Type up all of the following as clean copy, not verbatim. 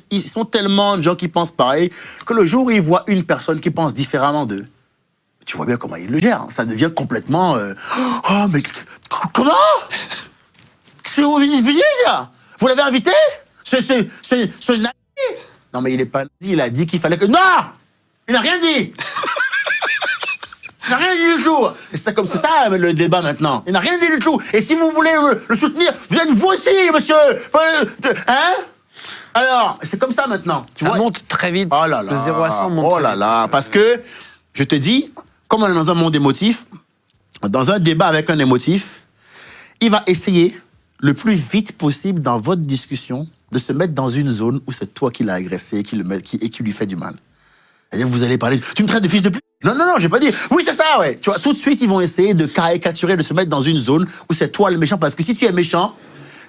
ils sont tellement de gens qui pensent pareil que le jour où ils voient une personne qui pense différemment d'eux, tu vois bien comment ils le gèrent. Ça devient complètement... Oh, mais comment? Vous venez, là? Vous l'avez invité? Ce nazi? Non, mais il n'est pas nazi, il a dit qu'il fallait que... Non! Il n'a rien dit! Il n'a rien dit du tout! C'est comme c'est ça, le débat, maintenant. Il n'a rien dit du tout! Et si vous voulez le soutenir, vous êtes vous aussi, monsieur! Hein? Alors, c'est comme ça, maintenant. Tu vois? Monte très vite. Oh là là. Le 0 à 100 monte Oh très là vite. là, parce que, je te dis, comme on est dans un monde émotif, dans un débat avec un émotif, il va essayer, le plus vite possible dans votre discussion, de se mettre dans une zone où c'est toi qui l'as agressé et qui lui fait du mal. Et vous allez parler, tu me traites de fils de pute? Non, non, non, j'ai pas dit. Oui, c'est ça, ouais. Tu vois, tout de suite, ils vont essayer de caricaturer, de se mettre dans une zone où c'est toi le méchant. Parce que si tu es méchant,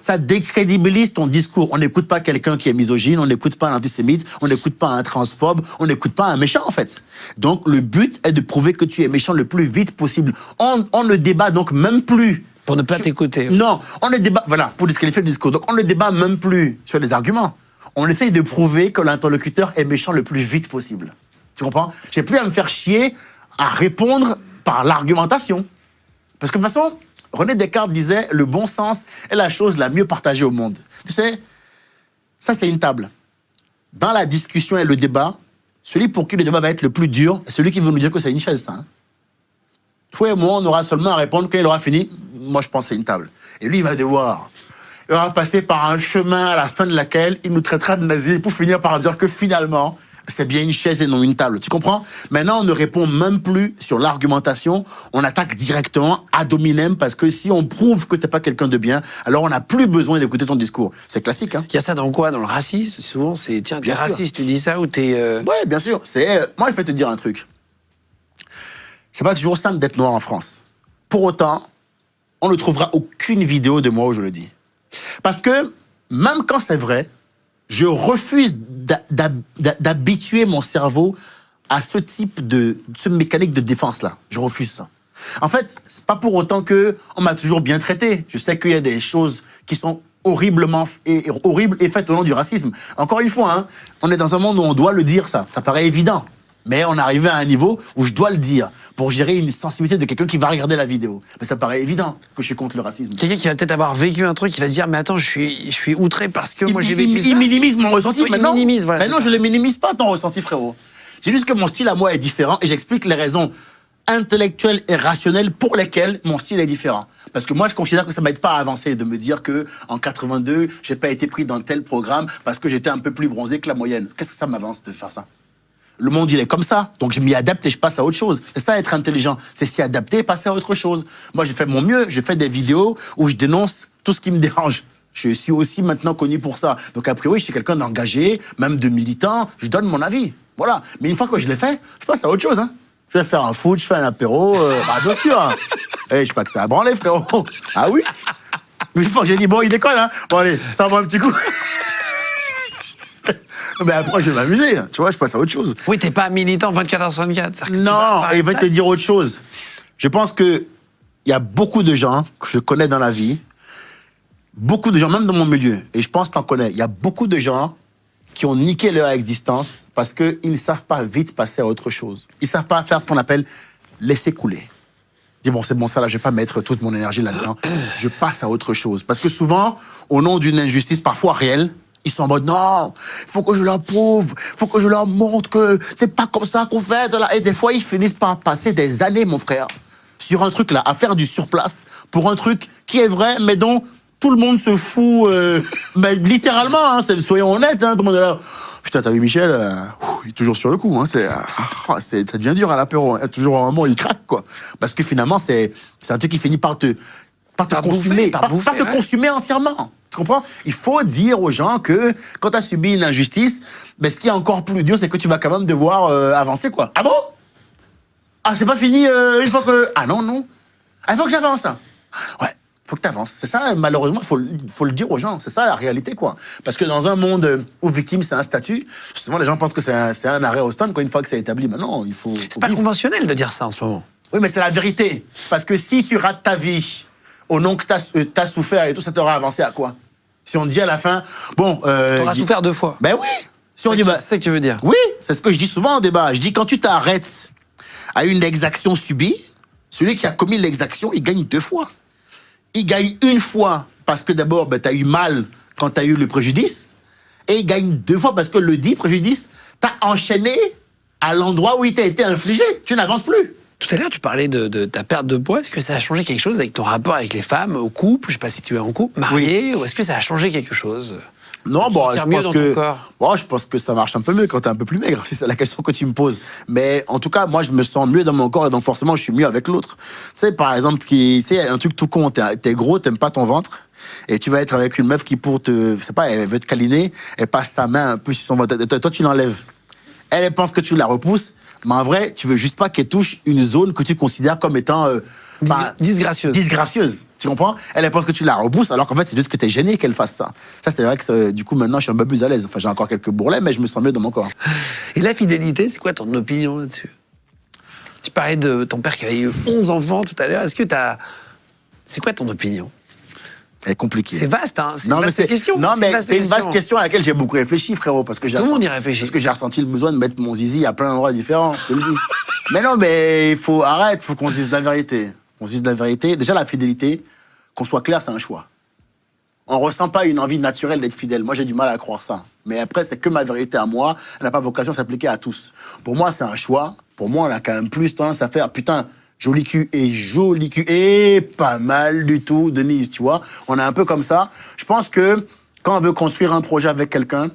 ça décrédibilise ton discours. On n'écoute pas quelqu'un qui est misogyne, on n'écoute pas un antisémite, on n'écoute pas un transphobe, on n'écoute pas un méchant, en fait. Donc, le but est de prouver que tu es méchant le plus vite possible. On ne débat donc même plus. Pour ne pas t'écouter. Non, on ne débat, voilà, pour disqualifier le discours. Donc, on ne débat même plus sur les arguments. On essaye de prouver que l'interlocuteur est méchant le plus vite possible. Tu comprends? J'ai plus à me faire chier à répondre par l'argumentation. Parce que de toute façon, René Descartes disait « Le bon sens est la chose la mieux partagée au monde ». Tu sais, ça c'est une table. Dans la discussion et le débat, celui pour qui le débat va être le plus dur, c'est celui qui veut nous dire que c'est une chaise, ça. Hein. Toi et moi, on aura seulement à répondre quand il aura fini. Moi, je pense que c'est une table. Et lui, il va devoir... Il va passer par un chemin à la fin de laquelle il nous traitera de nazis pour finir par dire que finalement... c'est bien une chaise et non une table. Tu comprends? Maintenant, on ne répond même plus sur l'argumentation. On attaque directement ad hominem parce que si on prouve que t'es pas quelqu'un de bien, alors on n'a plus besoin d'écouter ton discours. C'est classique, hein? Il y a ça dans quoi? Dans le racisme? Souvent, c'est tiens, t'es raciste, tu dis ça ou t'es. Ouais, bien sûr. Moi, je vais te dire un truc. C'est pas toujours simple d'être noir en France. Pour autant, on ne trouvera aucune vidéo de moi où je le dis. Parce que, même quand c'est vrai, je refuse d'habituer mon cerveau à ce type ce mécanique de défense-là. Je refuse ça. En fait, c'est pas pour autant que on m'a toujours bien traité. Je sais qu'il y a des choses qui sont horribles et faites au nom du racisme. Encore une fois, hein, on est dans un monde où on doit le dire, ça. Ça paraît évident. Mais on est arrivé à un niveau où je dois le dire pour gérer une sensibilité de quelqu'un qui va regarder la vidéo. Mais ça paraît évident que je suis contre le racisme. Quelqu'un qui va peut-être avoir vécu un truc, qui va se dire mais attends, je suis outré parce que moi j'ai vécu ça. Il minimise mon ressenti. Oui, maintenant, il minimise, voilà, maintenant je le minimise pas ton ressenti, frérot. C'est juste que mon style à moi est différent et j'explique les raisons intellectuelles et rationnelles pour lesquelles mon style est différent. Parce que moi, je considère que ça m'aide pas à avancer de me dire que en 82, j'ai pas été pris dans tel programme parce que j'étais un peu plus bronzé que la moyenne. Qu'est-ce que ça m'avance de faire ça? Le monde, il est comme ça. Donc, je m'y adapte et je passe à autre chose. C'est ça, être intelligent. C'est s'y adapter et passer à autre chose. Moi, je fais mon mieux. Je fais des vidéos où je dénonce tout ce qui me dérange. Je suis aussi maintenant connu pour ça. Donc, a priori, je suis quelqu'un d'engagé, même de militant. Je donne mon avis. Voilà. Mais une fois que je l'ai fait, je passe à autre chose. Hein. Je vais faire un foot, je fais un apéro. Bien sûr. Hein. Je sais pas que ça a branlé, frérot. Ah oui? Une fois que j'ai dit, bon, il déconne. Hein. Bon, allez, ça va un petit coup. Mais après, je vais m'amuser, tu vois, je passe à autre chose. Oui, t'es pas militant 24h/24. Non, et il va te dire autre chose. Je pense qu'il y a beaucoup de gens que je connais dans la vie, beaucoup de gens, même dans mon milieu, et je pense que t'en connais, il y a beaucoup de gens qui ont niqué leur existence parce qu'ils ne savent pas vite passer à autre chose. Ils ne savent pas faire ce qu'on appelle laisser couler. Dis bon, c'est bon, ça là, je vais pas mettre toute mon énergie là-dedans. Je passe à autre chose. Parce que souvent, au nom d'une injustice parfois réelle, ils sont en mode, non, il faut que je leur prouve, il faut que je leur montre que c'est pas comme ça qu'on fait. Et des fois, ils finissent par passer des années, mon frère, sur un truc là, à faire du surplace pour un truc qui est vrai, mais dont tout le monde se fout, mais littéralement, hein, soyons honnêtes, hein, tout le monde est là. Putain, t'as vu Michel, il est toujours sur le coup, hein, ça devient dur à l'apéro, hein, toujours à un moment, il craque, quoi. Parce que finalement, c'est un truc qui finit par te consumer, par te consumer entièrement. Tu comprends? Il faut dire aux gens que quand tu as subi une injustice, ben, ce qui est encore plus dur, c'est que tu vas quand même devoir avancer, quoi. Ah bon? Ah, c'est pas fini une fois que... Ah non, non. Ah, il faut que j'avance. Ouais, il faut que tu avances. C'est ça, malheureusement, il faut le dire aux gens. C'est ça la réalité, quoi. Parce que dans un monde où victime, c'est un statut, justement, les gens pensent que c'est un arrêt au stand, quoi, une fois que c'est établi. Mais non, il faut... C'est pas conventionnel de dire ça en ce moment. Oui, mais c'est la vérité. Parce que si tu rates ta vie au nom que t'as souffert et tout, ça t'aura avancé à quoi? Si on dit à la fin, bon... T'auras souffert 2 fois. Ben oui. Si on dit, C'est ça que tu veux dire. oui, c'est ce que je dis souvent en débat. Je dis, quand tu t'arrêtes à une exaction subie, celui qui a commis l'exaction, il gagne 2 fois. Il gagne 1 fois parce que d'abord, ben, tu as eu mal quand tu as eu le préjudice, et il gagne 2 fois parce que le dit préjudice t'a enchaîné à l'endroit où il t'a été infligé. Tu n'avances plus. Tout à l'heure, tu parlais de ta perte de poids. Est-ce que ça a changé quelque chose avec ton rapport avec les femmes, au couple? Je sais pas si tu es en couple, marié, ou est-ce que ça a changé quelque chose? Non, bon, sentir mieux dans ton corps. je pense que ça marche un peu mieux quand t'es un peu plus maigre, si c'est la question que tu me poses. Mais en tout cas, moi, je me sens mieux dans mon corps et donc forcément, je suis mieux avec l'autre. Tu sais, par exemple, un truc tout con, t'es gros, t'aimes pas ton ventre, et tu vas être avec une meuf qui, pour te, je sais pas, elle veut te câliner, elle passe sa main un peu sur son ventre. Toi, tu l'enlèves. Elle pense que tu la repousses, mais en vrai, tu veux juste pas qu'elle touche une zone que tu considères comme étant Disgracieuse. disgracieuse. Tu comprends? Elle pense que tu la repousses, alors qu'en fait, c'est juste que t'es gêné qu'elle fasse ça. Ça, c'est vrai que du coup, maintenant, je suis un peu plus à l'aise. Enfin, j'ai encore quelques bourrelets, mais je me sens mieux dans mon corps. Et la fidélité, c'est quoi ton opinion là-dessus? Tu parlais de ton père qui avait eu 11 enfants tout à l'heure. Est-ce que c'est quoi ton opinion? Elle est compliquée. C'est vaste, hein? C'est Non, une mais vaste question. Non, mais c'est une vaste question. question à laquelle j'ai beaucoup réfléchi, frérot, parce que Tout le monde y réfléchit. Parce que j'ai ressenti le besoin de mettre mon zizi à plein d'endroits différents, je te le dis. Mais non, mais il faut qu'on se dise la vérité. Qu'on se dise la vérité. Déjà, la fidélité, qu'on soit clair, c'est un choix. On ressent pas une envie naturelle d'être fidèle. Moi, j'ai du mal à croire ça. Mais après, c'est que ma vérité à moi. Elle n'a pas vocation à s'appliquer à tous. Pour moi, c'est un choix. Pour moi, on a quand même plus tendance à faire, putain, joli cul et pas mal du tout, Denise, tu vois. On est un peu comme ça. Je pense que quand on veut construire un projet avec quelqu'un,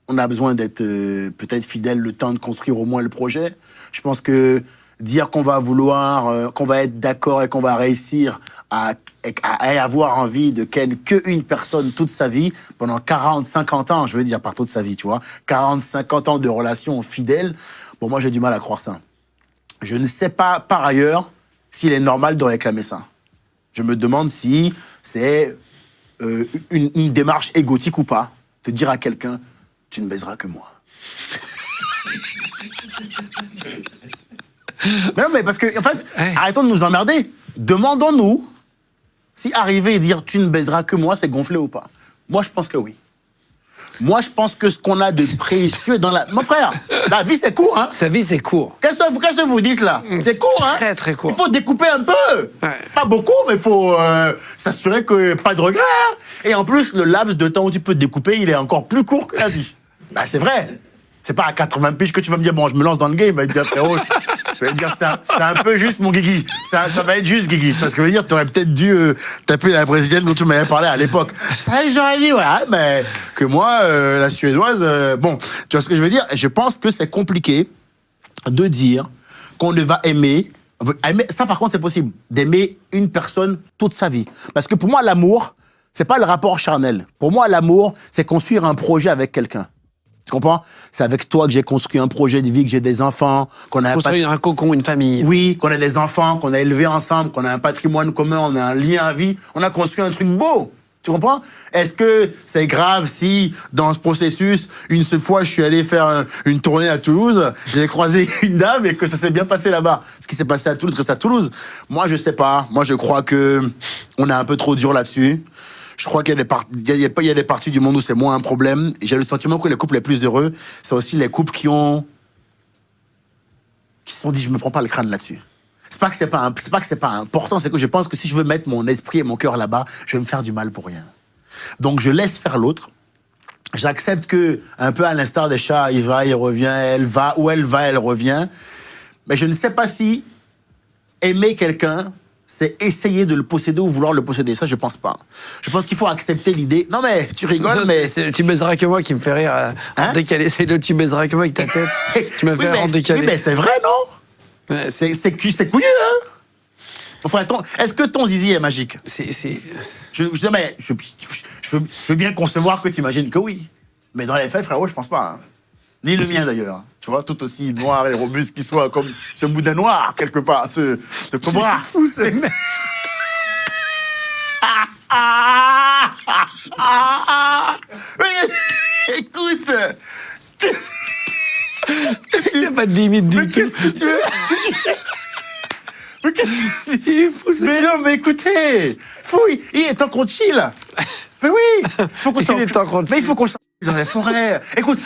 on a besoin d'être peut-être fidèle le temps de construire au moins le projet. Je pense que dire qu'on va vouloir, qu'on va être d'accord et qu'on va réussir à avoir envie de qu'une personne toute sa vie, pendant 40, 50 ans, je veux dire, par toute sa vie, tu vois, 40, 50 ans de relation fidèle, bon, moi, j'ai du mal à croire ça. Je ne sais pas, par ailleurs, s'il est normal de réclamer ça. Je me demande si c'est une démarche égotique ou pas, de dire à quelqu'un, tu ne baiseras que moi. Mais non, mais parce que, en fait, arrêtons de nous emmerder. Demandons-nous si arriver et dire tu ne baiseras que moi, c'est gonflé ou pas. Moi, je pense que oui. Moi, je pense que ce qu'on a de précieux dans la... Mon frère, la vie, c'est court, hein? Sa vie, c'est court. Qu'est-ce que vous dites, là? C'est court, hein? Très, très court. Il faut découper un peu. Ouais. Pas beaucoup, mais il faut s'assurer que pas de regrets. Hein. Et en plus, le laps de temps où tu peux découper, il est encore plus court que la vie. Bah, c'est vrai. C'est pas à 80 piges que tu vas me dire, bon, je me lance dans le game. Je vais te dire, frérot, je vais te dire, c'est un peu juste, mon Guigui. Ça va être juste, Guigui. Tu vois ce que je veux dire? Tu aurais peut-être dû taper la brésilienne dont tu m'avais parlé à l'époque. C'est vrai que j'aurais dit, voilà, mais que moi, la suédoise, bon, tu vois ce que je veux dire? Et je pense que c'est compliqué de dire qu'on ne va aimer. Ça, par contre, c'est possible, d'aimer une personne toute sa vie. Parce que pour moi, l'amour, c'est pas le rapport charnel. Pour moi, l'amour, c'est construire un projet avec quelqu'un. Tu comprends? C'est avec toi que j'ai construit un projet de vie, que j'ai des enfants, qu'on a Construire un cocon, une famille. Oui, qu'on a des enfants, qu'on a élevés ensemble, qu'on a un patrimoine commun, on a un lien à vie. On a construit un truc beau. Tu comprends? Est-ce que c'est grave si, dans ce processus, une seule fois, je suis allé faire une tournée à Toulouse, j'ai croisé une dame et que ça s'est bien passé là-bas? Ce qui s'est passé à Toulouse reste à Toulouse. Moi, je sais pas. Moi, je crois que on est un peu trop dur là-dessus. Je crois qu'il y a des parties du monde où c'est moins un problème. Et j'ai le sentiment que les couples les plus heureux, c'est aussi les couples qui se sont dit, je me prends pas le crâne là-dessus. C'est pas que c'est pas important, c'est que je pense que si je veux mettre mon esprit et mon cœur là-bas, je vais me faire du mal pour rien. Donc je laisse faire l'autre. J'accepte que, un peu à l'instar des chats, il va, il revient, elle va, où elle va, elle revient. Mais je ne sais pas si aimer quelqu'un, c'est essayer de le posséder ou vouloir le posséder. Ça, je pense pas. Je pense qu'il faut accepter l'idée. Non, mais tu rigoles, mais... C'est le tu baiseras que moi qui me fait rire en décalé. C'est le tu baiseras que moi avec ta tête. Tu m'as fait rire en décalé. Oui, mais c'est vrai, non? Ouais, c'est couillu, hein? Mon frère, est-ce que ton zizi est magique? Je veux bien concevoir que tu imagines que oui. Mais dans les faits, frérot, je pense pas. Hein. Ni le mien, d'ailleurs. Tu vois, tout aussi noir et robuste qu'il soit, comme ce boudin noir, quelque part, ce cobra. C'est fou, ce mec. Mais, écoute, Il n'y a pas de limite du tout. qu'est-ce que tu veux? Il est fou, ce mec. Mais non, mais écoutez, il est temps qu'on chill. Mais oui, faut qu'on Il est temps qu'on mais il faut qu'on s'en dans les forêts. Écoute,